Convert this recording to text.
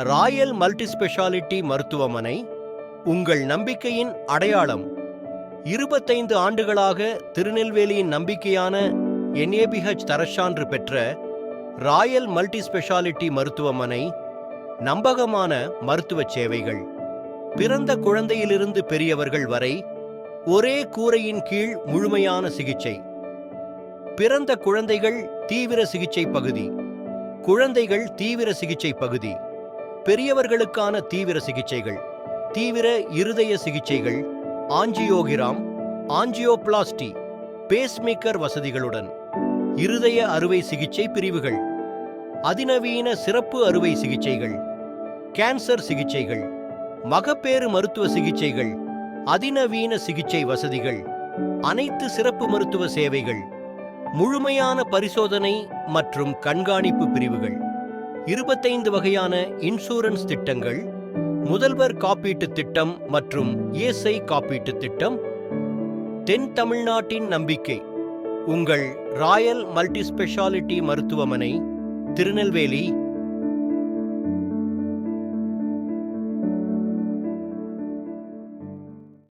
Royal multi speciality மருத்துவமனை உங்கள் நம்பிக்கையின் அடையாளம். 25 ஆண்டுகளாக திருநெல்வேலியின் நம்பிக்கையான NABH தரச்சான்று பெற்ற ராயல் மல்டி ஸ்பெஷாலிட்டி மருத்துவமனை நம்பகமான மருத்துவ சேவைகள். பிறந்த குழந்தையிலிருந்து பெரியவர்கள் வரை ஒரே கூரையின் கீழ் முழுமையான சிகிச்சை. பிறந்த குழந்தைகள் தீவிர சிகிச்சை பகுதி, குழந்தைகள் தீவிர சிகிச்சை பகுதி, பெரியவர்களுக்கான தீவிர சிகிச்சைகள், தீவிர இருதய சிகிச்சைகள், ஆஞ்சியோகிராம், ஆஞ்சியோபிளாஸ்டி, பேஸ்மேக்கர் வசதிகளுடன் இருதய அறுவை சிகிச்சை பிரிவுகள், அதிநவீன சிறப்பு அறுவை சிகிச்சைகள், கேன்சர் சிகிச்சைகள், மகப்பேறு மருத்துவ சிகிச்சைகள், அதிநவீன சிகிச்சை வசதிகள், அனைத்து சிறப்பு மருத்துவ சேவைகள், முழுமையான பரிசோதனை மற்றும் கண்காணிப்பு பிரிவுகள், 25 வகையான இன்சூரன்ஸ் திட்டங்கள், முதல்வர் காப்பீட்டுத் திட்டம் மற்றும் ESI காப்பீட்டுத் திட்டம். தென் தமிழ்நாட்டின் நம்பிக்கை உங்கள் ராயல் மல்டி ஸ்பெஷாலிட்டி மருத்துவமனை, திருநெல்வேலி,